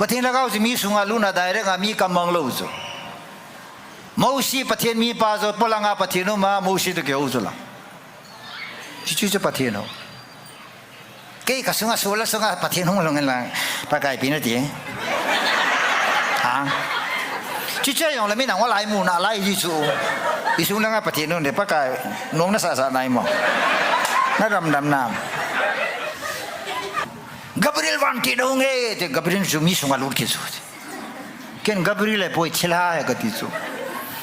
ประเทศละเขาจะมีสุงาลุนาได้เรื่องมีกำมังลูจูมูสีประเทศมีป่าจูพลังอาประเทศนู้มามูสีตัวเกี่ยวจูละจู่ๆประเทศนู้เกี่ยกับสุงาสุลสุงาประเทศนู้ลงเงินละปากไก่ปีนั่นทีฮะจู่ๆอย่างเราไม่หนังว่าลายมูน่ะลายจู่ๆอีสุงละงาประเทศนู้นเดี๋ยวปากไก่น้องน่าสะสะนายมั้งน่าดำน้ำGabriel wanti dong te Gabriel jumi sunga lur kisu ken Gabriel poi thila ya gati chu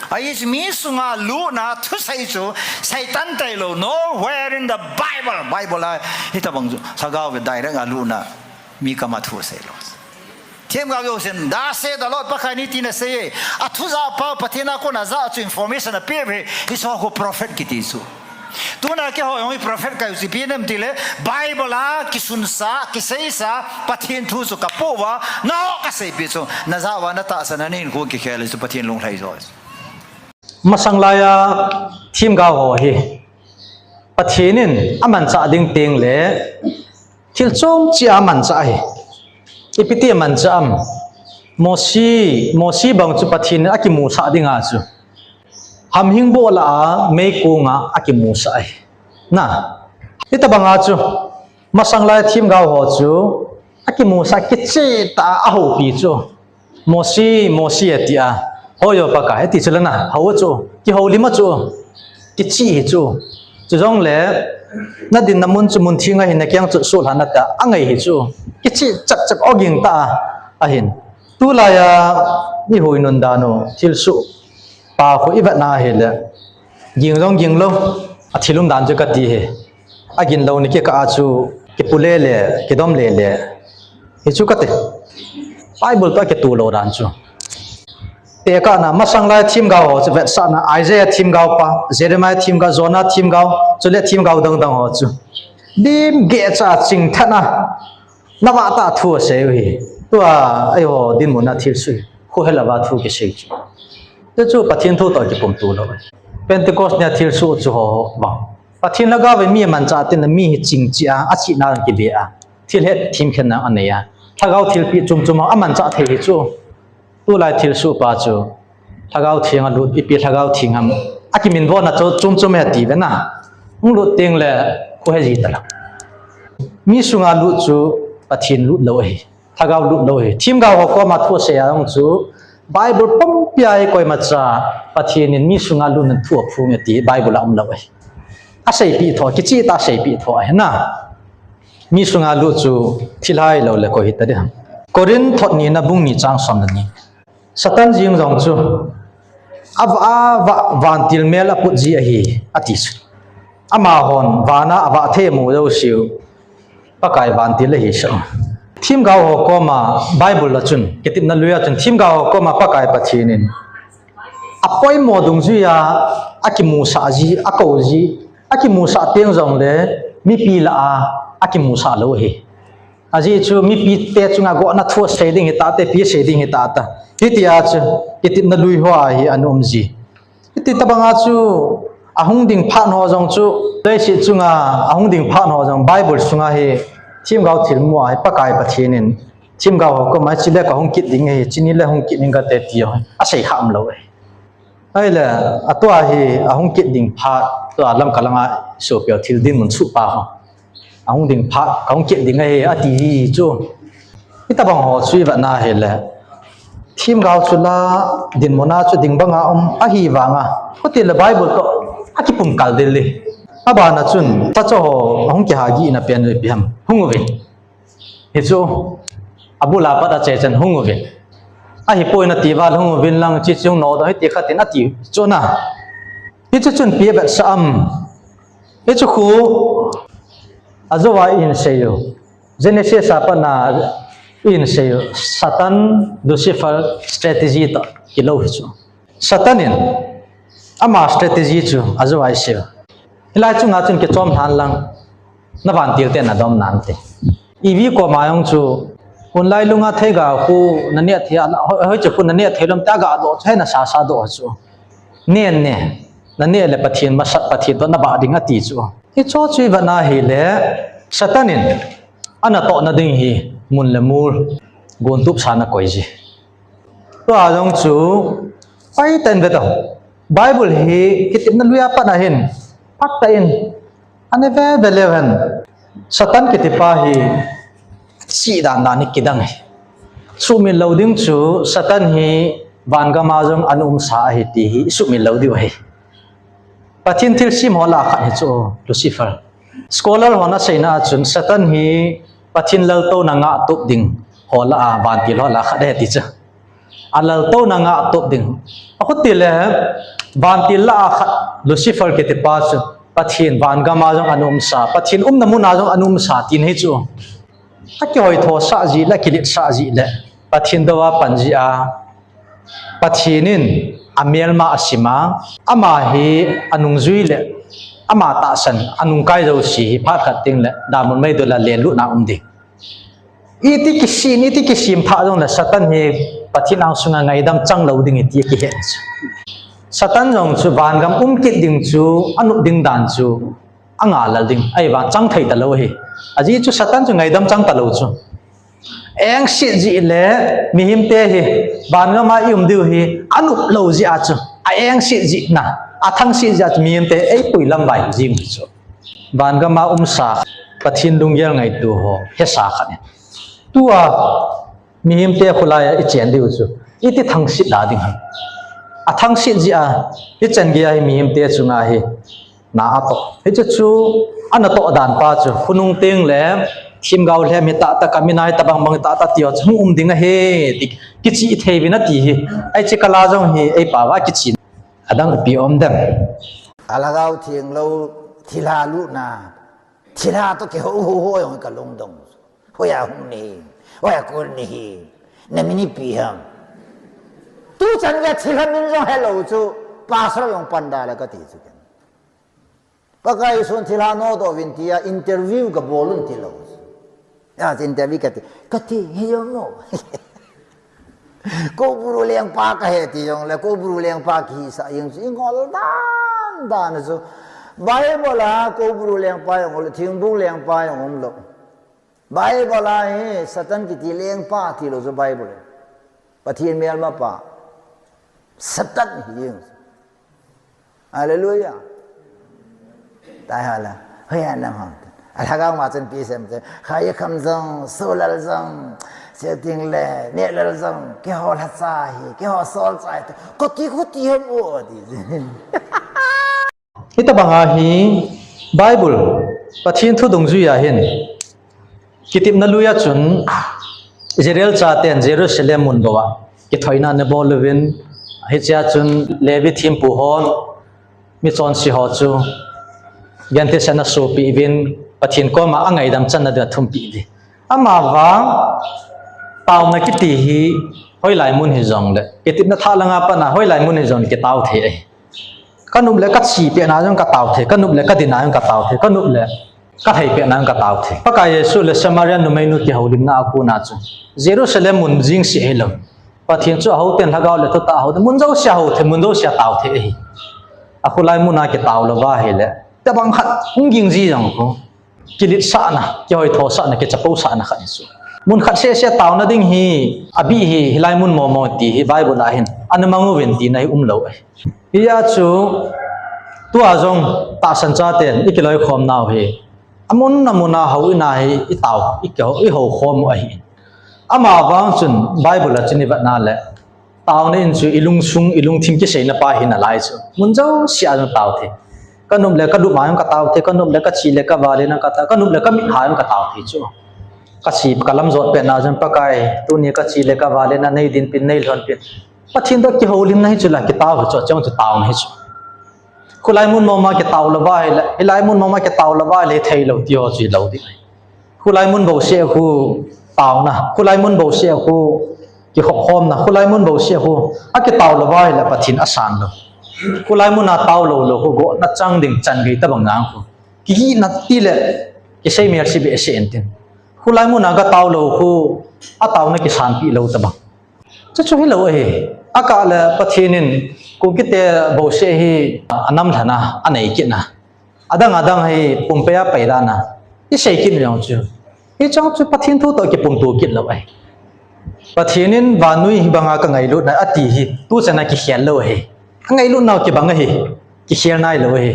ayis mi sunga lu na thu sai chu satan tai lo nowhere in the bible la hita bang chu sagaw be dai ra lu na mi kama thu sai lo them ga yo sen da se da lot pa khani tin se a thu za pa pathina ko na za chu information a pe be iso ko prophet kiti chu tu na ke ho yong prophet ka usi pinem tile bible la kisunsa kiseisa pathin thu su ka powa no ka sei pi chu na za wa na ta sananin ko ki khele su pathin long thai zo masanglaya thim ga ho hi pathinin aman cha ding teng le thil chom chi aman cha hi ipiti man cha am mosi bang chu pathin akimu sa dinga chu ham hing bo la me ko nga akimu sai na ita banga chu masangla thim ga ho chu akimu sa kichi ta a ho pi chu mosi atia hoyo pa ka eti chulana ho chu ki ho lima chu kichi chu jong le na din namun chu mun thinga hin na kyang chu sul han ta angai hi chu kichi chak oging ta a hin tu la ya ni hoinun da no thil su pa khu ibat na hele jing lo a thilum dan chu ka ti he agin lo ni ke ka chu ke pule le ke dom le he chu ka te bible pa ke tu lo dan chu te ka na masangla thim ga ho chu vet sa na Isaiah thim ga pa Jeremiah thim ga Jonah thim ga chu le thim ga dang ho chu dim ge cha ching thana na wa ta thu se hi tu a ai ho din mo na thil su khu hela ba thu ke se chu te chu pathin thu to ki pum tu lo Pentecost nya thil su chu ho ba pathin la ga ve mi man cha tin mi hi ching chi a chi na ki be a thil het thim khen na aneya thagau thil pi chum aman cha the hi chu tu lai thil su pa chu thagau thiang lu ipi thagau thingam akimin bo na chu chum ya ti ve na lu teng le ko he ji ta la mi sunga lu chu pathin lu lo hi thagau lu lo hi thim ga ho ko ma thu se ya ong chu Bible pom piai koi ma cha pathin in mi sunga lu nan thu phu nge ti Bible am lo ai a sei pi tho ki chi ta sei pi tho ai na mi sunga lu chu thilai lo le ko hi ta de Korin thot ni na bung ni chang som na ni Satan jing jong chu van til mel a put ji a hi ati ama hon wana awa the mu do siu pakai van til hi sa thim ga ho ko ma Bible la chun ketip na luya chun thim ga ho ko ma pakai pathinin apoi mo dung ju ya akimu sa ji akau ji akimu sa teng jong le mi pi la a akimu sa lo hi aji chu mi pi te chunga go na thu shading hi ta te pi shading hi ta ta hitia chu ketip na lui hwa hi anom ji iti tabanga chu ahung ding phan ho jong chu dei si chunga ahung ding phan ho jong Bible sunga hi thim gao thil mu ai pakai pathinin thim gao ko ma chile ka hong kit ding he chini le hong kit ning ka te ti a sei kham lo ai le atwa hi ahong kit ding pha to alam kalanga so pyo thil din mun chu pa ho ahong ding pha hong kit ding he ati chu ita bang ho chui ba na he le thim gao chu la din mona chu ding banga a hi wanga hotel Bible to akipum kal dele aba na chun ta cho hong ki ha gi na pen le biam hungowe he chu abula pa da che chen hungowe a hi poi na ti wa hungowe lang chi chung no da ti khatin ati chu na hi chu chun pi ba sam he chu khu azowa in seyo Genesis apa na in seyo Satan Lucifer strategy ta kilo hi chu Satanin ama strategy chu azowa seyo Ilai chunga chun ke chom than lang na van til te na dom nan te ivi ko mayong chu online lunga thega ku na ne thia hoi chu na ne thelom ta ga do chai na sa do chu nen ne na ne le pathin ma sat pathin to na ba ding ati chu hi cho chui va na hi le Satanin ana to na ding hi mun le mur gon tup sana koi ji to ajong chu pai ten ve to bible hi kitip na luya pa na hin pak ta in ane ve leven satan kitipa hi si dan na ni kidang hi su mi loading chu satan hi van ga ma jong anum sa hi ti hi su mi lo di wa hi pathin thil sim hola kha hi chu lucifer scholar hona seina chun satan hi pathin lo to na nga tup ding hola a van ti hola kha de ti cha alal to na nga tup ding akut ti le van ti la kha lucifer ke ti pa chu pathin van ga ma jong anum sa pathin na mu na jong anum sa tin hi chu a ki hoi tho sa ji la kilit sa ji le pathin dawa panji a pathinin amiel ma asima ama hi anung zui le ama ta san anung kai zo si hi pha khat ting le damun mai do la len lu na di iti kisim pha dong la satan hi pathin ang sunga ngai dam chang lo ding ti ki he satan jong chu van gam kit ding chu anu ding dan chu anga lal ding ai ba chang thai ta lo hi aji chu satan chu ngai dam chang ta lo chu eng si ji le mi him te hi ban ga ma yum diu hi anu lo ji a chu a eng si ji na a thang si ja mi him te ei pui lam bai jing chu ban ga ma sa pathin lung yel ngai tu ho he sa khan tu a mi him te khula ya i chen diu chu iti thang si da ding a thang si ji a i chen gi ai mi him te chu nga hi na a to he chu ana to dan pa chu khunung teng le thim gau le mi ta ta kaminai ta bang bang ta ta tio chung ding a he ti kichi thei bi na ti hi ai che kala jong hi ai pa wa kichi adang pi om dam alagau thieng lo thila lu na thila to ke ho ho yong ka long dong hoya hum ni hoya ko ni na mini pi ham tu chan ga thila min jong hello chu pa sa yong panda la ka ti chu pakai sun thila no do vin tia interview ka bolun ti lo ya interview kati hiyong no ko buru leng pa ka he ti yong le ko buru leng pa ki sa yong ngol dan so bible la ko buru leng pa yong le thing bu leng pa yong lo bible la he satan ki ti leng pa ti lo so bible pathin mel ma pa satan yong hallelujah tai hala hoya nam ha alagang ma chen pi sem che khai kham zong solal zong setting le ne lal zong ke ho la sa hi ke ho sol sai ko ti hem o di ita banga hi bible pathin thu dong ju ya hin kitip na luya chun Israel cha ten Jerusalem mun bawa ki thoina ne bolwin hi cha chun levi thim pu hon mi chon si ho chu gente sana so pi vin pathin ko ma angai dam chan na da thum pi di ama wa taw na ki ti hi hoi lai mun hi jong le ketip na tha langa pa na hoi lai mun hi jong ki taw the ai kanum le ka chi pe na jong ka taw the kanum le ka din na jong ka taw the kanum le ka thai pe na jong ka taw the paka yesu le samarian no mai nu ki holim na aku na chu jerusalem mun jing si helo pathin chu ho ten lagaw le to ta ho mun jo sia ho the mun jo sia taw the ai aku lai mun na ki taw lo wa he le ta bang khat hung ging ji jang ko kilit sa na ki hoi tho sa na ki chapo sa na kha su mun khat se taw na ding hi abi hi hilai mun mo ti hi bible la hin anamangu wen ti nai lo ai ya chu tu a jong ta san cha ten ikiloi khom naw he amun namuna hau na hi i taw i ho khom ai ama wang chun bible la chini va na le taw ne in chu ilung thim ki sei na pa hin na lai chu mun jo sia jong taw the kanum le ka du ma ka taw the kanum le ka chi le ka wale na ka ta kanum le ka mi ha ka taw the chu ka chi kalam zot pe na jan pakai tu ni ka chi le ka wale na nei din pin nei lhon pin pathin do ki holim na hi chu la ki taw chu chong chu taw na hi chu khulai mun mama ki taw la wa hilai mun mama ki taw la wa le thei lo ti ho chi lo di khulai mun bo se khu taw na khulai mun bo se khu ki khom na khulai mun bo se khu a ki taw la wa la pathin asan lo kulai mu na taw lo ko go na chang ding chan gei ta bang ngang ko ki na ti le ki sei mer si be se entin kulai mu na ga taw lo ko a taw na ki san pi lo ta bang chu hi lo he aka la pathinin ko ki te bo se hi anam thana anei ki na adang hi pumpeya paida na i sei ki nyong chu i chang chu pathin thu to ki pum tu ki lo ai Pathianin vanui hibanga ka ngai lu na ati hi tu chana ki khial lo he ngai lu naw ki banga hi ki khial nai lo he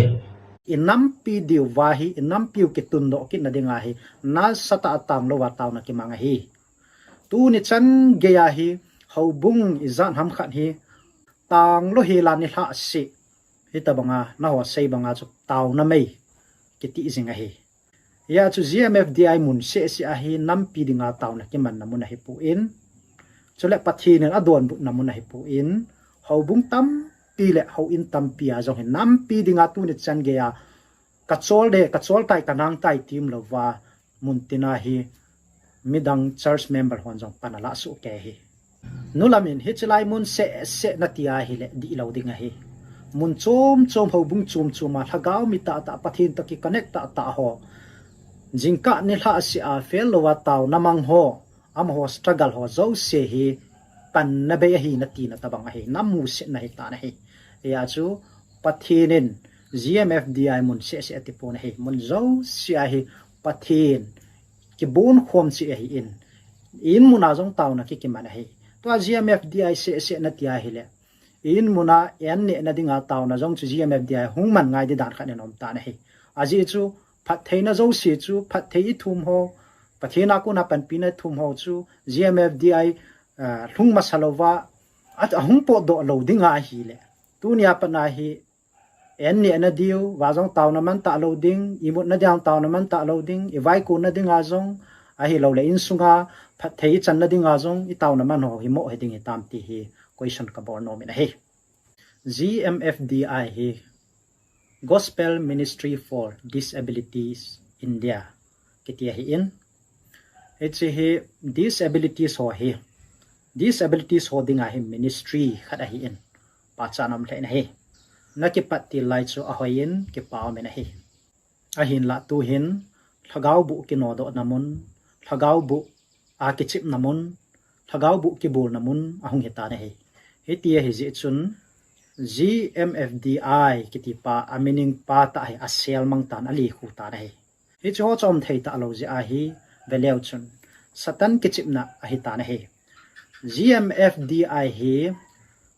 inam pi diu wahi inam piu ki tundo ki na dinga hi na sata atam lo wa taw na ki manga hi tu ni chan ge ya hi hau bung izan ham khan hi tang lo hi la ni ha si hi ta banga na ho sei banga chu taw na mei ki ti zinga hi ya chu GMFDI mun se si a hi nam pi dinga taw na ki man na mun hi pu in chule pathi nen adon bu na mun hi pu in hau bung tam pi le hau in tam pi a jong hin nam pi dinga tu ni chan ge ya kachol tai kanang tai team lo wa mun tina hi midang church member hon jong panala su ke hi nulamin hi chlai mun se na tia hi le di lo dinga hi mun chom hau bung chum ma thagau mi ta pathin ta ki connect ta ho jingka ni hla si a fel lo wa taw namang ho am ho struggle ho zo se hi pan na be hi na ti na tabang hi namu se na hi ta na hi ya chu pathinin GMFDI mun se atipon hi mun zo si a hi pathin ki bon khom si hi in muna jong taw na ki man hi to GMFDI se na tia hi le in muna en ne na dinga taw na jong chu GMFDI hungman ngai de dan khan nom ta na hi aji chu phat theina zo si chu phat thei thum ho pathina ko na pan pina thum ho chu GMFDI lung masalowa at ahung po do loading hi le tunia pana hi en ne na diu wa jong taw na man ta loading imut na jang taw na man ta loading i vai ko na dinga jong a hi lo le in sunga phat thei chan na dinga jong i taw na man ho hi mo he ding tam ti hi question ka bor no min hi GMFDI hi Gospel Ministry for Disabilities India kitia hi in it's hi disabilities ho dinga hi ministry khada hi in pa chanam le na hi naki patti lai chu a hoin ki paw me na hi a hin la tu hin thagau bu ki no do namun thagau bu a ki chip namun thagau bu ki bul namun ahung heta na hi hetia hi ji chun GMFDI kiti pa amining pa ta hi asel mang tan ali khu ta na hi hi chu chom thei ta lo ji a hi veleu chun satan ki chip na a hi ta na hi GMFDI hi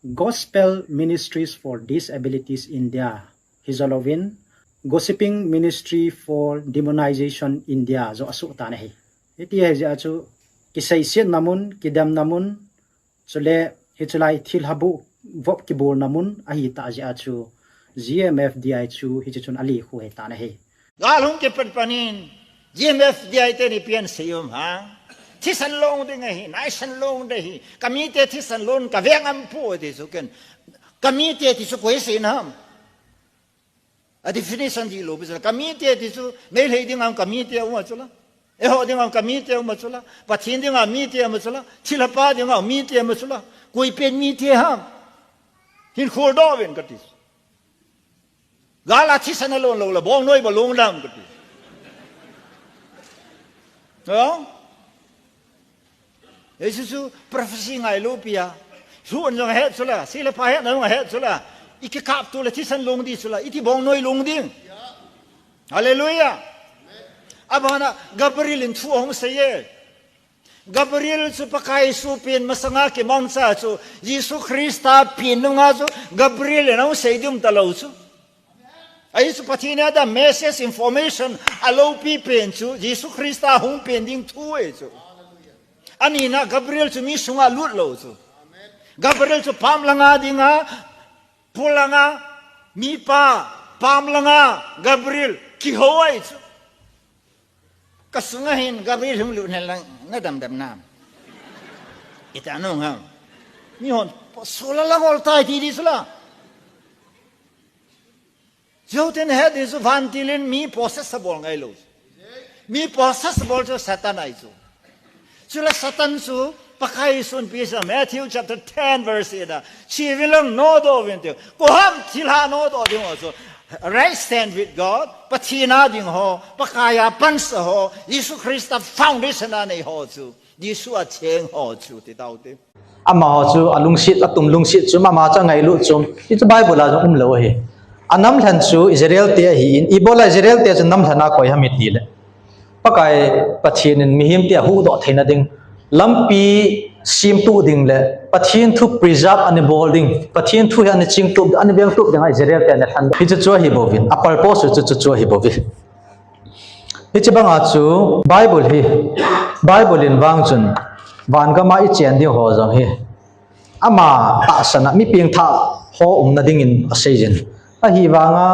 Gospel Ministries for Disabilities India Hizalovin Gossiping Ministry for Demonization India zo asu ta na hi iti he ja chu kisai sian namun kidam namun chule hichulai thil habu vop ki bol namun a hi ta ja chu GMFDI chu hi chun ali khu he ta na hi galung ke panin GMFDI te ni pian seyum ha thi san long de ngai nai san long de hi kami te thi san lon ka veng am pu de su ken kami te ti su koi sin ham a definition di lo bisa kami te ti su nei le ding am kami te uma chula e ho ding am kami te uma chula pa thin ding am mi te uma chula thila pa ding am mi te uma chula koi pen mi te ham hin khol do ven ka ti gala thi san lon lo la bong noi ba long dam ka ti no Yesu prophecy ngai lupia su on jong het sula sila pa het na het sula ikikap tu la thi san long di sula iti bong noi long ding hallelujah abana Gabriel in thu hom saye Gabriel su pakai su pin masanga ke mangsa su Yesu Christa pin nga su Gabriel na sei dum talo su ai su patina da message information alo pi pen su Yesu Christa hom pen ding thu e su ani na Gabriel chu mi sunga lut lo chu Gabriel chu pam langa dinga pulanga mi pa pam langa Gabriel ki hoai chu kasunga hin Gabriel hum lu lang na dam nam ita no ha mi hon sola la gol tai ti disla joten head is vantilin mi possessable ngai lo mi possessable chu satan ai chu Sula satan su pakai sun pisa Matthew chapter 10 verse 8 chi vilang no do vente ko ham thila no do ding so right stand with God pathina ding ho pakaya pans ho Yesu Christa foundation ani ho chu Yesu a cheng ho chu ti tau te ama ho chu alung sit atum lung sit chu mama cha ngai lu chum ti chu bible la um lo he anam than chu Israel te hi in ibola Israel te chu nam thana koi hamit ti le pakai pathin mihim te hu do theina ding lampi sim tu ding le pathin thu preserve ani bolding pathin thu ani ching tu ani beng tu dang ai zerial te ne than hi chu hi bovin a purpose chu hi bovi hi che banga chu bible in wang chun van ga ma I chen ding ho jong hi ama ta sana mi piang tha ho na ding in asejen a hi wanga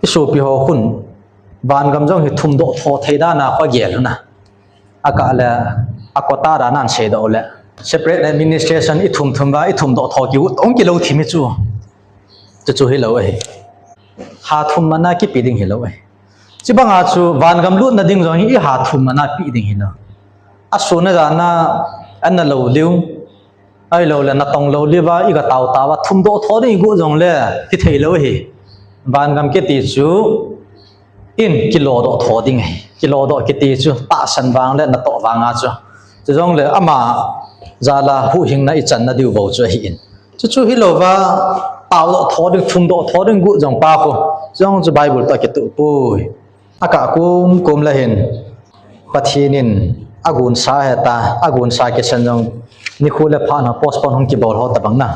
isu pi ho hun van gam jong hi thum do tho theida na kha gel na aka la akota ra nan se do le separate administration I thum ba I thum do tho ki ong ki lo thimi chu hi lo ai ha thum mana ki pi ding hi lo ai chi banga chu van gam lu na ding jong hi ha thum mana pi ding hi lo a su na da na an na lo liu ai lo le na tong lo li ba I ga taw ta wa thum do tho ding gu jong le ki thei lo hi van gam ke ti chu in kilo do tho ding ai kilo do ki ti chu ta san wang le na to wanga chu jong le ama zala hu hing na I chan na diu bo chu hi in chu hi lo wa taw do tho ding thum do tho ding gu jong pa ko jong chu bible ta ke tu pui aka kum la hin pathinin agun sa heta agun sa ke san jong ni khule pha na postpone hong ki bol ho ta bang na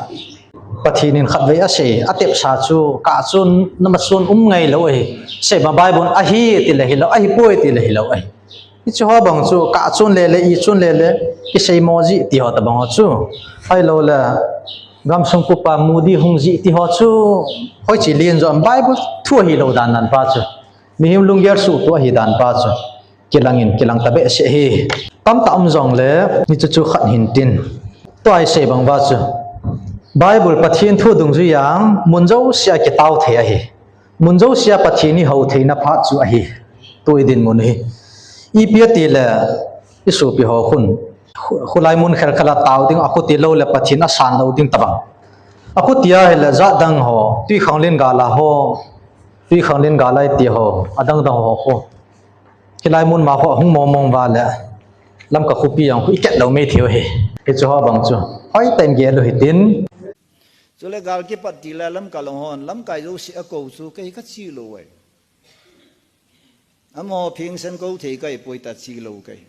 pathinin khat ve ase atep sa chu ka chun namasun ngai lo ai se ba bible a hi ti le hi lo a hi poi ti le hi lo ai I chu ho bang chu ka chun le I chun le ki sei moji ti ho ta bang ho chu ai lo la gam sung ku pa mudi hung ji ti ho chu hoi chi lien zo bible thu hi lo dan nan pa chu mi him lung yer su to hi dan pa chu kilang ta be se hi tam ta zong le ni chu khat hin tin to ai se bang ba chu bible pathin thu dung ju yang munjo sia ki taw the a hi munjo sia pathini ho theina pha chu a hi toi din mun hi I pia ti le isu pi ho khun khulai mun khel khala taw ding aku ti lo le pathin a san lo ding tabang aku tia he la za dang ho tui khanglin ga la ho tui khanglin ga lai ti ho adang dang ho khilai mun ma ho hung mong wa le lam ka khupi yang khu iket lo me thiu he ke chu ho bang chu hoi time ge lo hi tin cho le gal ki pat ti la lam ka long hon lam kai zo si a ko chu kai ka chi lo ai amo phing san ko thei kai poi ta chi lo kai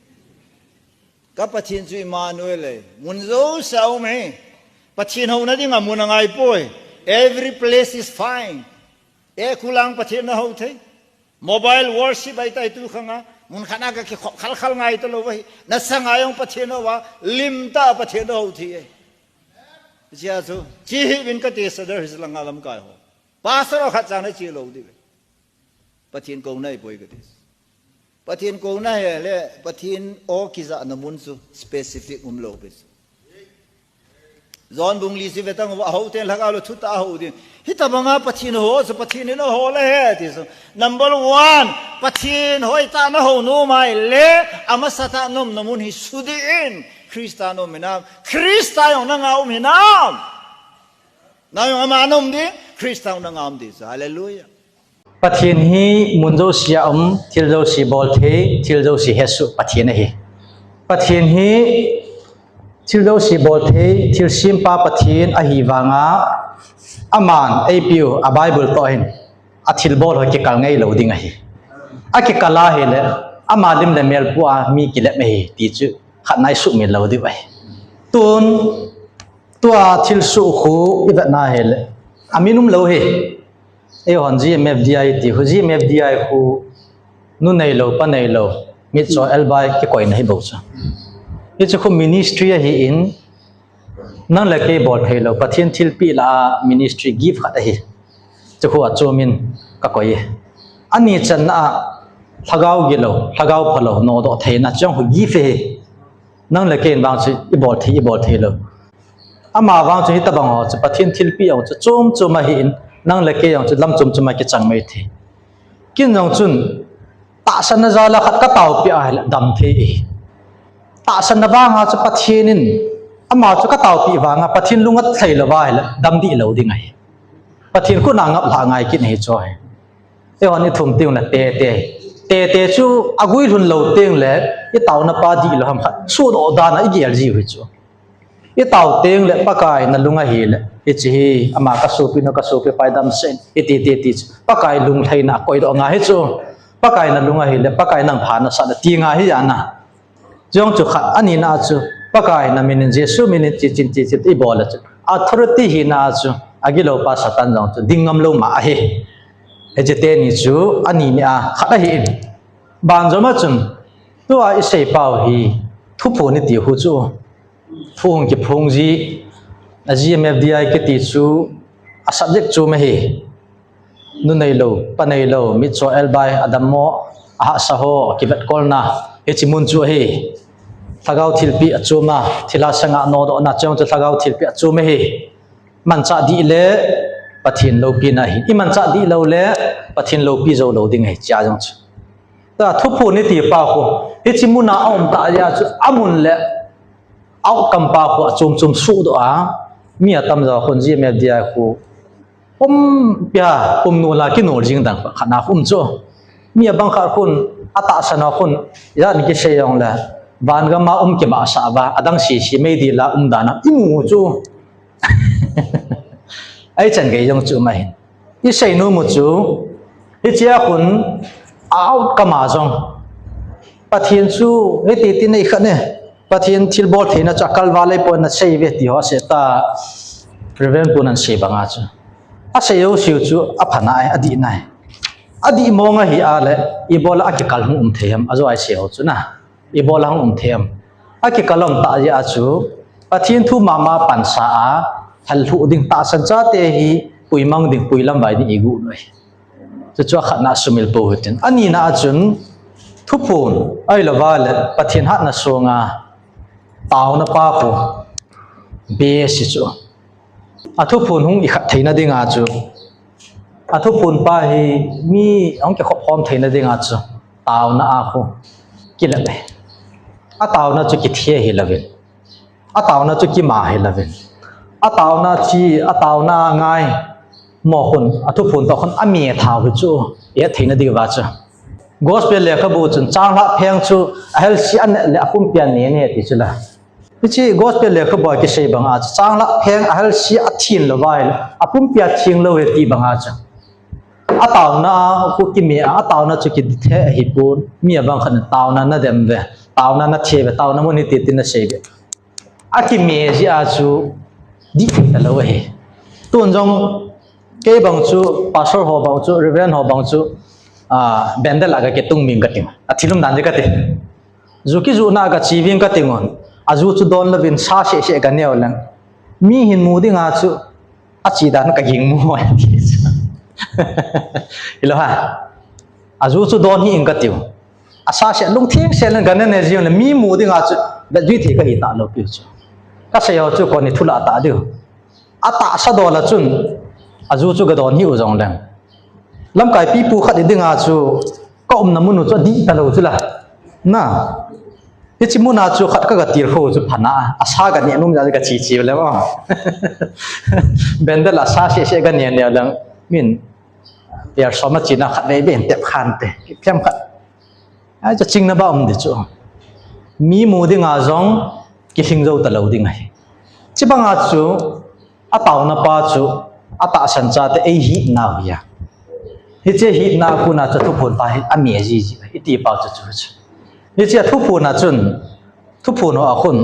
ka pathin chu Emmanuel le mun zo sao me pathin ho na ding amun ngai poi every place is fine e kulang pathin na ho thei mobile worship ai tai tu khanga mun khana ka ki khal ngai to lo wai na sangayong pathin wa lim ta pathin ho thi ai chia chu chi hi bin ka te sadar his langalam kai ho pastor khat chang na chi lo di pathin ko nai poi ka tis pathin ko nai le pathin o ki za na mun chu specific lo be zon bung li si vetang wa ho ten laga lo thuta ho din hita banga pathin ho so pathin no ho le he ti so number 1 pathin hoi ta na ho no mai le amasata nom namun hi sudi in Kristano minam Kristayo na ngau minam na yung amanom di Kristayo na ngam di hallelujah pathin hi munjo sia thiljo si bol the thiljo si hesu pathin hi pathin hi thiljo si bol the thil sim pa pathin a hi wanga aman apiu a bible to hin a thil bol ho ki kal ngai lo ding hi a ki kala he le amalim le mel pu a mi ki le me hi ti chu khat nai su mi lo di bai tun tua thil su khu iba na he le aminum lo he e hon GMFDI ti hu GMFDI khu nu nei lo pa nei lo mit so elbai ki koi nei bo cha e chu khu ministry hi in nang la ke bol thei lo pathin thil pi la ministry give khat hi chu khu a chomin ka koi ani chan na thagau gi lo thagau phalo no do thei na chang hu give he nang la ke bang chi i bol thei lo ama wang chu hi ta bang ho chu pathin thil pi au chu chum hi in nang le ke yang chu lam chum ma ke chang mai thi kin jong chun ta san na za la khat ka taw pi a dam the e ta san na wa nga chu pathinin ama chu ka taw pi wa nga pathin lungat thlei lo wa dam di lo ding ai pathin ku na ngap la ngai ki nei cho he e on ni thum tiung la te chu agui hun lo teng le i taw na pa di lo ham khat su do da na i gel ji hu chu i taw teng le pakai na lunga hi le ichi ama ka supi paidam sen iti pakai lung thaina koi do nga he chu pakai na lunga hi le pakai nang phana sa ti nga hi yana jong chu khat ani na chu pakai na minin Jesu minin chin i bola chu authority hi na chu agilo pa satan jong chu dingam lo ma he ejete ni chu ani ni a khata hi ban joma chun to a isei pau hi thu phu ni ti hu chu phung ki phung ji a GMFDI ke ti chu a subject chu me hi nu nei lo pa nei lo mi cho elbai adamo a sa ho ki vet kol na he chimun chu hi thagau thilpi achuma thila sanga no do na chong chu thagau thilpi achume hi mancha di le pathin lo pi na hi i mancha di lo le pathin lo pi zo lo ding hai cha jong chu ta thupu ni ti pa ko hi chimuna om ta ya chu amun le au kam pa ko chum chum su do a mi atam za khon ji me dia ko pya nu la ki no jing dang khana chu mi bang khar khun ata sana khun ya ni ke sheyong la van ga ma ke ma sa ba adang si me di la dana imu chu ai chan ge yong chu mai i sei no mu chu i chia khun out kama jong pathian chu he ti ti nei khane pathian thil bol theina chakal wale pon na sei ve ti ho se ta prevent punan se banga chu a se yo siu chu a phana ai adi nai adi monga hi ale i bola akikal hum them azo ai se ho chu na i bola hum them akikalom ta ya chu pathian thu mama pansa a hal thu ding ta san cha te hi puimang ding puilam bai ni igu noi chu chu khana sumil po hutin ani na chun thupun ai lawal pathian hat na songa taw na pa ko be si chu athupun hung i khat theina dinga chu athupun pa hi mi ong ke khop khom theina dinga chu taw na a ko kilale a taw na chu ki thie hi lovin a taw na chu ki ma hi lovin a taw na chi a taw na ngai mo khun athupun to khon ami thaw hi chu ye theina di wa chu gospel le khabu chun changla pheng chu ahel si an le apum pian ne ne ti chula chi gospel le khabu ki sei banga changla pheng ahel si athin lo wai apum pia thing lo he ti banga chu a taw na ku ki mi a taw na chu ki the hi pun mi bang khan taw na dem ve taw na the ve taw na mo ni ti tin na sei ve a ki mi ji a chu di ta lo he tun jong ke bang chu pastor ho bang chu reverend ho bang chu bendel aga ke tung ming kating athilum dan je kate zuki zu na ga chiwing katingon aju chu don lovin sa se ga ne olang mi hin mu dinga chu achi dan ka ging mu ilo ha aju chu don hi ing katiu asa se lung thieng se lan ga ne ne jion mi mu dinga chu da ji thi ka hi ta lo pi chu ka se yo chu ko ni thula ta diu ata sa do la chun aju chu ga don hi u jong lang lam kai pi pu khat dinga chu ko na munu chu di ta lo chu la na hi chi muna chu khat ka ga tir kho chu phana asa ga ne num ja ga chi chi le ba bendel asa se ga ne ne lang min ya so ma chi na khat nei ben tep khan te phem khat ai cha ching na ba di chu mi mu dinga zong ki hing zo ta lo ding ai chi banga chu a taw na pa chu ata san cha te ei hi na ya hi che hi na ku na cha thu phun pa hi a mi ji ji iti pa chu chu hi che thu phun na chun thu phun no a khun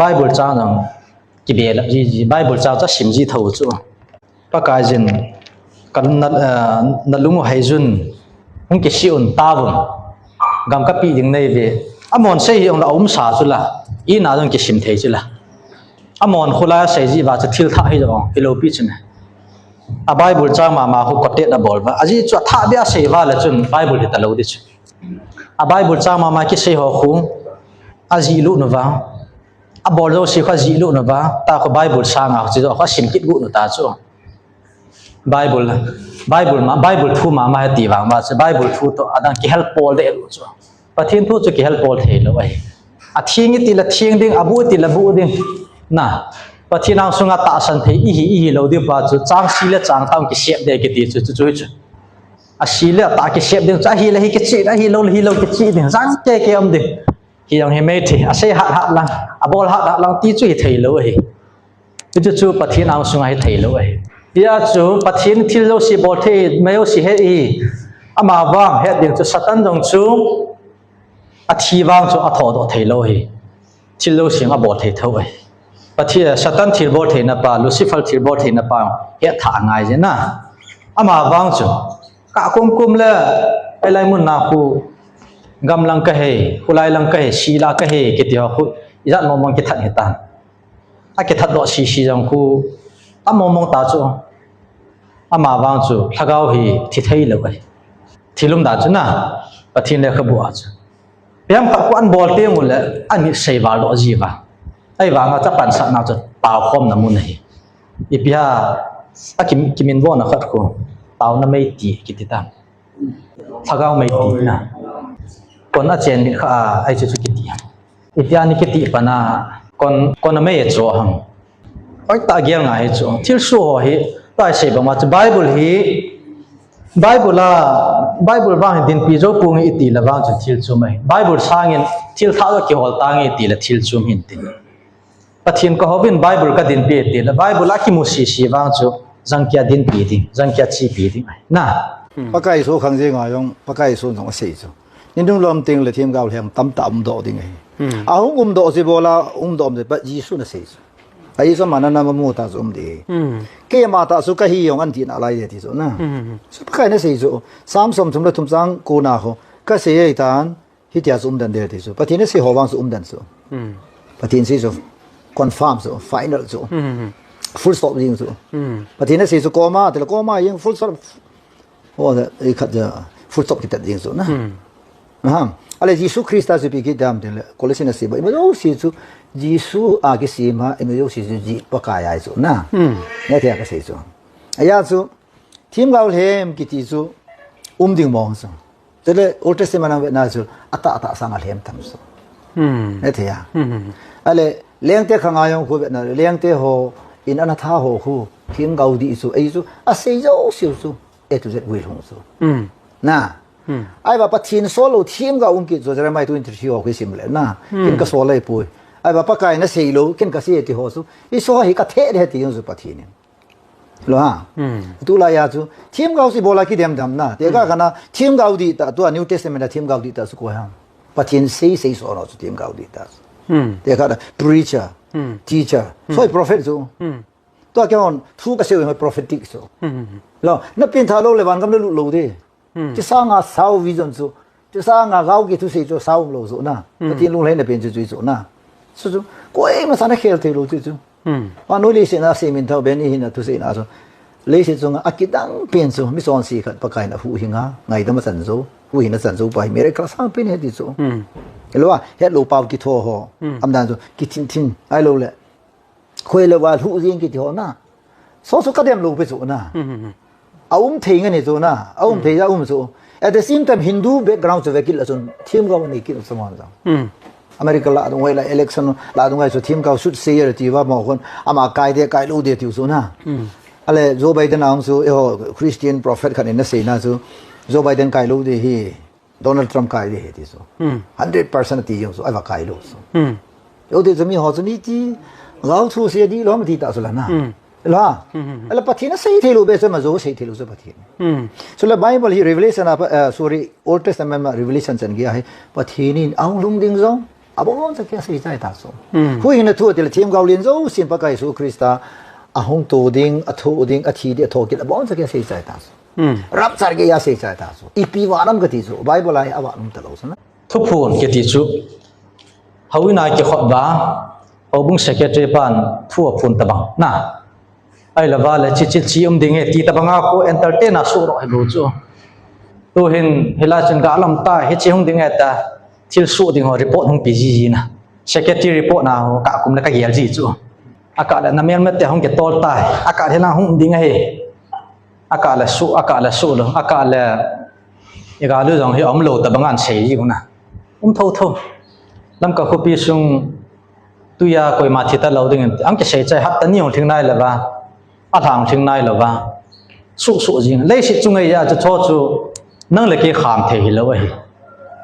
bible cha nang ki be la ji bible cha cha sim ji tho chu pa ka jin kan na lungu hai jun hung ki si un ta bun gam ka pi ding nei ve amon sei hi ong la om sa chu la i na dong ki sim thei chu la amon khula sei ji ba cha thil tha hi jo ilo pi chun a bible cha ma hu kote da bol ba aji chu tha bia sei wa la chun bible hi ta lo di chu a bible cha ma ki sei ho khu aji lu no wa a bol zo si kha ji lu no ba ta ko bible sa nga chi zo kha sim kit gu no ta chu bible thu ma ti wang ma chu bible thu to adang ki help pol de lu chu pathin thu chu ki help pol thei lo ai a thing ti la thing ding abu ti la bu ding na pathinang sunga ta san thei i lo di pa chu chang si le chang tam ki sep de ki ti chu chu a si le ta ki sep ding cha hi le hi ki chi hi lo ki chi ding jang ke om ding hi yang he me thi a se ha lang a bol ha lang ti chu hi thei lo ai chu pathinang sunga hi thei lo ai ya chu pathin thil lo si bol thei me yo si he i ama wang he ding chu satan jong chu a thi wang chu a tho do thei lo hi thil lo siang a bot thei tho ai pathia satan thil bot thei na pa lucifer thil bot thei na pa he tha ngai je na ama wang chu ka kum la ai mun na khu gam lang ka he hulai lang ka he sila ka he ke ti khu izat mong ki that he tan a ke that do si jang khu a mong ta chu ama wang chu thagau hi thi thei lo ai thilum da chu na pathin le khabu a chu piam kha ku an bol te ngul le ani sei wal do ji wa ai wa nga cha pan sa na chu pa khom na mun hi ipia a kimin bo na khat ko taw na mei ti ki ti tan thagau mei ti na kon a chen ni kha ai chu ki ti ipia ni ki ti pana kon mei e cho hang oi ta gyal nga he chu thil su ho hi ta sei ba ma chu Bible bang din pi zo pung iti la bang chu thil chu mai Bible sangin thil tha ga ki hol tang iti la thil chu hin tin pathin ko hobin Bible ka din pi ti la Bible a ki mu si bang chu jangkya din pi ding jangkya chi pi ding na pakai so khang je nga yong pakai so nong sei chu nin dung lom ting le thiam gaw hem tam tam do ding ai a hung do se bola dom de ba ji su na sei chu ai so manana ma mu ta zum de ke ma ta su ka hi yong an tin alai de ti so na so pakai na sei chu sam som thum la thum chang ko na ho ka sei ai tan hi tia zum dan de ti so pathin se ho wang su dan so pathin se so confirm so final so full stop ding so pathin se so koma te koma yang full stop oh da ai khat ja full stop ki ta ding so na ale Jisu Krista su pi ki dam de kolesina se ba mo si chu Jisu a ki si ma mo yo si ji pa ka ya so na ne te ka se so aya chu thim gaul hem ki ti chu ding mong so te le old testament na chu ata sa ma hem tham so ne te ya ale leng te khanga yong khu na leng te ho in ana tha ho khu thim gaul di chu ai chu a se jo siu chu e tu zet wi hong so na ai ba pathin solo thim ga ki zo jara mai tu interview ho sim le na kin ka so lai pui ai ba pakai na sei lo kin ka se ti ho su I so hi ka the de ti yong su pathin lo ha tu la ya chu thim ga si bola ki dem dam na te ga kana thim ga di ta tu new testament na thim ga di ta su ko ha pathin sei so no su thim ga di ta te ga preacher teacher so prophet so to ka on thu ka se prophetic so lo na pin tha lo le ban kam lu lo de chỉ sang à sau vision số, chỉ sang à gạo cái thứ gì cho sau lâu số na, cái tiền lung lên là bên dưới số na, số số, coi mà sao nó khéo thế lâu chứ, mà nói lý sinh là sinh mình thâu bên này là thứ gì na số, lý sinh chung à cái đăng bên số, mi son si khát bắt cái là phụ hình à, ngày đó mà sản số, phụ hình là sản số bài, mấy cái sang bên hết đi số, cái lúc à hết lâu bao cái thô ho, âm đàn số, cái tin, ai lâu lệ, khơi là vào phụ riêng cái thô na, số số cái điểm lâu bên số na. Thấy cái này rồi na, thấy ra rồi. At the same time Hindu background cho vekil là team cao này kêu sao mà America là đúng là election là đúng là team cao should say thì vào mà con ama cái lô de tiêu số na. Ale Joe Biden ông số Christian prophet cái này nó say na số Joe Biden cái lô de hi Donald Trump cái de thì số 100% thì yung số ai vào cái lô số. Yo de zami họ số ní thì gạo thu xe đi lo mà thì ta số là na. Lah, ala pathina sei thelu be se mazo sei thelu se pathin. So la Bible hi Revelation sorry Old Testament ma Revelation chan gya hai pathini ang lung ding zo abon sa kya sei chai ta so. Hu hin thu tel thim gaw lin zo sim pa kai su Krista ahong to ding atho ding athi de tho kil abon sa kya sei chai ta so. Rap sar ge ya sei chai ta so. Ipi waram ga ti so Bible ai awanum ta lo so na. thu phun ke ti chu hawina ke khot ba obung secretary pan thu phun ta bang na ai la wala chi ding e ti ta banga ko entertain a su ro he lo chu to hin hela chen ga lam ta he chi hung ding e ta thil su ding ho report hung pg na secretary report na ho ka kum la ka yel ji chu aka la na men me te hung ke tol tai aka hela hung ding he aka la su lo aka la ega lu jong he om lo ta bangan sei ji na tho lam ka khu pi sung tuya koi ma thita lo ding ang ke sei chai hat ta niong thing nai la ba a thang thing nai la ba su jing le si chung ai ya cha tho chu nang le ke kham the hi lo hi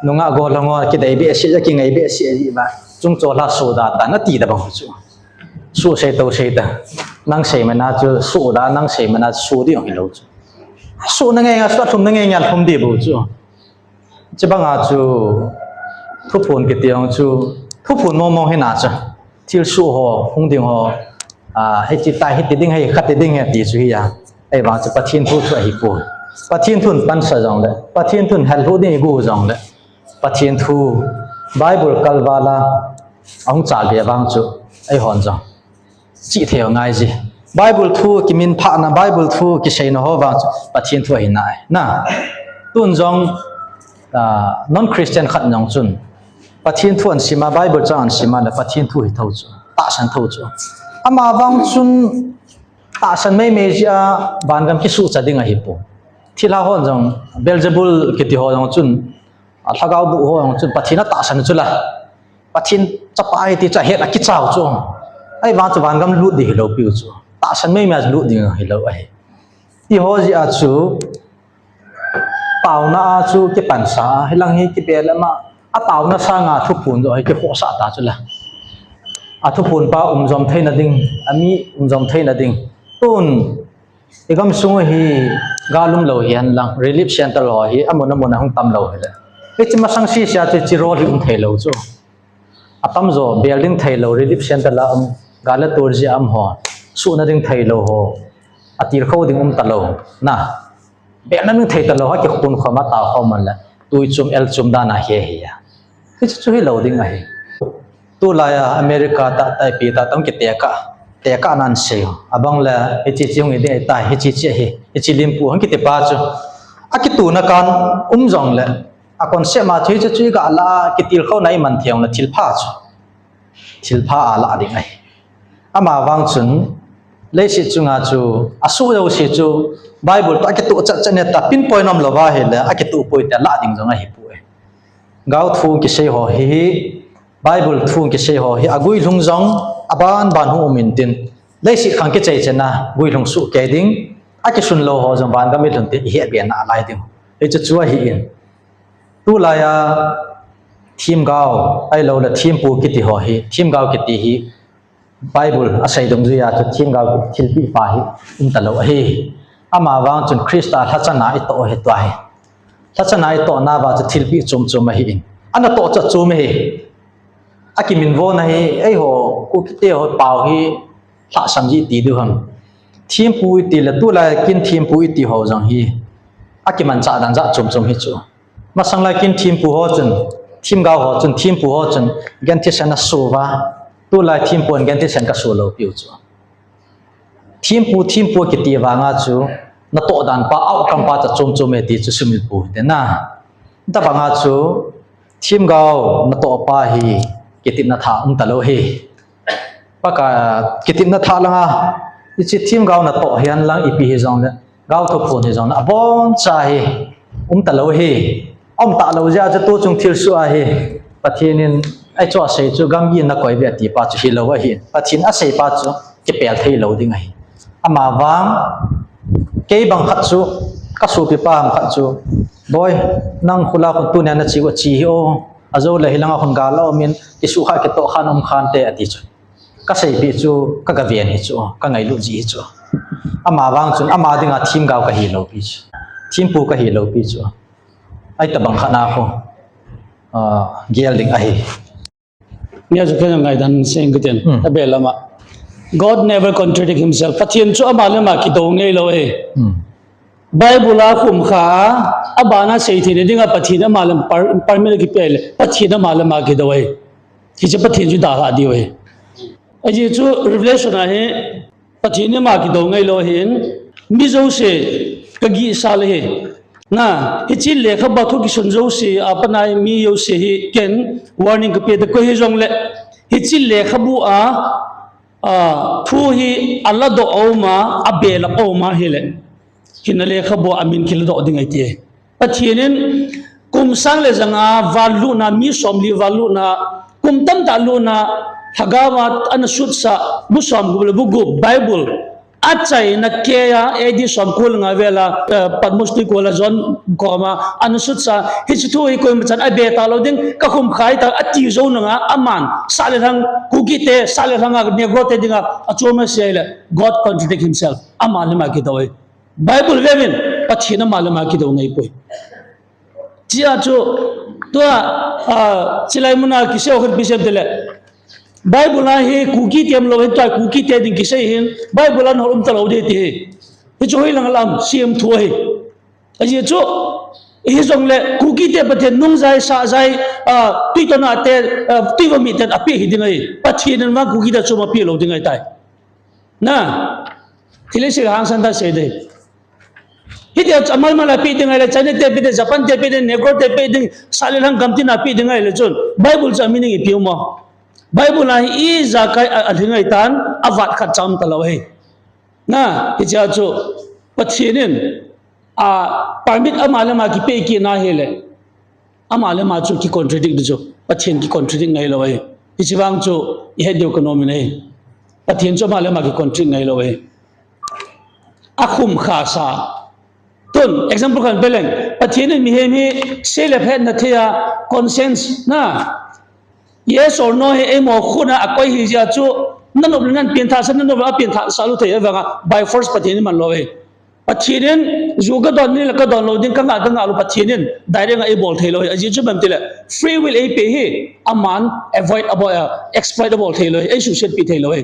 nunga go lango ki dai be si ja ki ngai be si ji ba chung cho la su da ta na ti da ba chu su sei to sei da nang sei ma na chu su da nang sei ma na su di hi lo chu su na ngai nga su thum na ngai nya thum di bu chu che ba nga chu thu phun ke tiang chu thu phun mong hay nà chứ thiêu su hồ hung tiếng hồ hay chỉ tai hay tiếng hay khát tiếng hay tí suy à ai vào cho bắt thiên thu cho hi phun bắt thiên thu ban sa dòng đấy bắt thiên thu hal hu đi gu dòng đấy bắt thiên thu Bible kalvala ông trả về vang chu ai hòn dòng chỉ theo ngay gì Bible thu cái min pha na Bible thu cái say nó ho vang bắt thiên thu hin nai na tuân dòng non Christian khát dòng chun bắt thiên thu an sima Bible cho an sima là bắt thiên thu hi thâu chu ta san thâu chu ama vang chun ta san mấy mấy gì ban gam cái su cha ding a hi pu thila hon dòng Beelzebul cái ti ho dòng chun thagau bu ho dòng chun bắt thiên ta san chu la bắt thiên chapa ai ti cha het a ki chao chu ai vang chu ban gam lut di hi lo piu chu ta san mấy mấy lut ding hi lo ai ti ho ji a chu tàu na chu cái bản sa hay lang hi cái bè lama tàu na sa nga thu pun rồi cái ho sa ta chu la thu pun pa zom thei na ding ami zom thei na ding tun igam sung hi galum lo hian lang relief center lo hi amona hung tam lo hele ke chima sang si sia chu chiro hi thei lo chu atam zo building thei lo relief center la gala tur ji am ho su na ding thei lo ho atir kho ding ta lo na be na nu thei ta lo ha ke khun khoma ta kho man la tui chum el chum da na he he ya ke chu hi lo ding a hi tu la ya America ta tai pi ta tam ke te ka nan se abang la e chi chung ide ta he chi he chi lim pu hang ke te pa chu a ki tu na kan jong le a kon se ma chui chu ga la ki til kho nai man thiang la thil pha a la ding ai ama wang chun le si chunga chu asu do si chu Bible ta ke tu cha ne ta pin point nom lo wa he le a ke tu poi ta la ding jong a hi pu e gau thu ki se ho hi Bible thu ki se ho hi agui lung jong aban ban hu min tin le si khang ke chei chena gui lung su ke ding a ke sun lo ho jong ban ga mi lun te hi be na lai ding e chu chu hi in tu la ya thim gao ai lo la thim pu ki ti ho hi thim gao ki ti hi Bible asai dong ju ya chu thim gao thil pi pa hi ta lo hi ama wang chun Krista tha chana I to he twai tha chana I to na ba chu thil pi chum hi in ana to cha chum hi aki min vo na hi ai ho ku ki te ho pau hi tha sam ji ti du ham thim pu ti la tu la kin thim pu ti ho jang hi aki man cha dan za chum hi chu ma sang la kin thim pu ho chun thim gao ho chun thim pu ho chun gan ti sana su wa tu la thim pu gan ti san ka su lo piu chu thim pu ki ti wa nga chu na to dan pa au kam pa cha chum ti chu sumil pu te na ta ba nga chu thim gao na to pa hi kitip na tha ta lo hi paka kitip na tha langa chi thim gao na to hian lang ipi hi jong le gao to phone hi jong na bon cha hi ta lo hi ta lo ja cha to chung thil su a hi pathinin ai cho sei chu gam yin na koi ve ti pa chu hi lo hi pathin a sei pa chu ke pel thei lo ding ai ama wang ke bang khat chu ka su pi pa khat chu boy nang khula khun tu na chi wa chi hi o azo la hilanga khun ga lo min ti su kha ke to khan khan te ati chu ka sei pi chu ka ga vian hi chu ka ngai lu ji chu ama wang chun ama dinga thim gao ka hi lo pi chu thim pu ka hi lo pi chu ai ta bang khana ko gel ding ai nia chu khen ngai dan seng giten abelama God never contradict himself pathian chu amalama ki do ngei lo e Bible a khum kha abana sei thi ne dinga pathina malam parmel ki pel pathina malama ki do e ki che pathin ju da ha di we aji chu revelation a he pathina ma ki do ngei lo hin mi zo se kagi sal he na hichi lekha ba thu ki sun zo se apana mi yo se hi ken warning ka pe de ko hi jong le hichi lekha bu a thu hi alla do oma abela oma hele kinale khabo amin khil do ding ai ti pathinin kum sang le zanga valu na mi somli valu na kum tam ta lu na hagawa an sut sa musom bu Bible achai na keya edi som kul nga vela padmusti kola zon koma an sut sa hichitu i ko mchan ai be ta lo ding ka khum khai ta ati zo nga aman sale rang kugite sale rang ne gote dinga achoma sele God contradict himself amal ma ki doi Bible vemin pathina malama ki do ngai poi chia chu ตัวสิไลมุนากิเซอคนพิเศษเดลไบเบิลเฮคุกี้เตรียมเราเห็นตัวคุกี้เตรียมกิเซเห็นไบเบิลนั้นหลุมตลอดเดทีเฮช่วยหลังลำเสียมถวยไอ้เจ้าเฮส่งเลยคุกี้เตรียมประเทศนุ่งใจสะใจตุยตนาเตตุยว่ามีเตอภิหิดยังไงปัจจัยนั้นว่าคุกี้เตชมาเปลี่ยนเรายังไงตายนะที่เลสิหางสันตาเสด็จฮิตยาจำมันมาละปีดึงไงเลยไชน่าเตปีดึงญี่ปุ่นเตปีดึงเนโกรเตปีดึงสาลีหลังกำตินาปีดึงไงเลยจนไบเบิลจะมีหนึ่งพิวมาไบเบิลนั้นอีจากไอ้อะไรไงตันอวัตขัดจำตลอดเลยนะฮิตยาจูปัจจัยนั้นปาร์มิดอามาเลมาคิเปกีน่าเฮเลยอามาเลมาจูคิคอนทรดิกต์จูปัจจัยคิคอนทรดิกต์ไงเลยฮิตยาบังจูเฮดเดียวกันโนมิเน่ปัจจัยจูมาเลมาคิคอนทรดิกต์ไงเลยอาคุมข้าซาต้น example กันเป็นปัจจัยนั้นมีเฮมีเซเลเพนนัทเทีย conscience นะ yes or no เอโมคุณนะก็ฮิจาจูนั่นอบนั้นเปลี่ยนท่าฉันนั่นอบนั้นเปลี่ยนท่าสารุเทียว่า by force ปัจจัยนี้มันเลยปัจจัยนั้นจูก็ตอนนี้แล้วก็ตอนเราดิ้งกังอาลูปัจจัยนั้นได้เรื่องไอ้บอลเทเลยไอ้จีจูแบบนี้แหละ free will ไอ้เป้ฮีอามัน avoidable exploitable เทเลยไอ้สุเชตปีเทเลย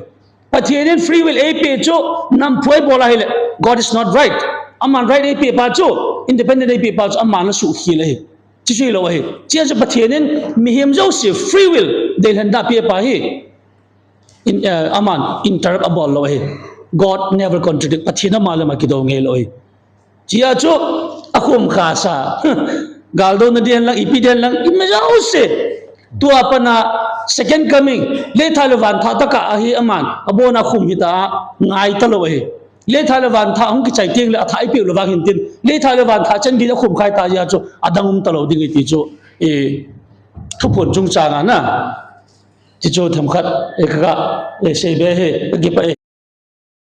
ปัจจัยนั้น free will ไอ้เป้จูนำถ้วยบอลให้เลย God is not rightอามัน right ไอ้เป้ป้าจู independent ไอ้เป้ป้าจูอามันสุขีเลยที่ช่วยเราเองเจ้าจะปัจจัยนั้นมีเหตุผลสิ free will เดินหันดาเป้ป้าฮีอามัน interrupt บอลเราเอง God never contradict ปัจจัยนั้นมาเลยมาคิดเอาไงเราเองเจ้าจูอาคุมข้าซากาลโดนเดียนลังอีพีเดียนลังอิมเมจเอาสิตัวปนา second coming เลท้ายเลวันท่าตะกะอาฮีอามันอโบนาคุมฮิตาง่ายตลอดเองเลท้ายเลวันท่าองค์กิจใจเตียงเลยอาท้ายเปียวเลวาหินตินเลท้ายเลวันท่าจันดีจะคุมใครตายาจูอาดังตลอดดิ่งที่จูทุกคนจงจางนะที่จูทำขัดเอกะเสเบเฮกิปะ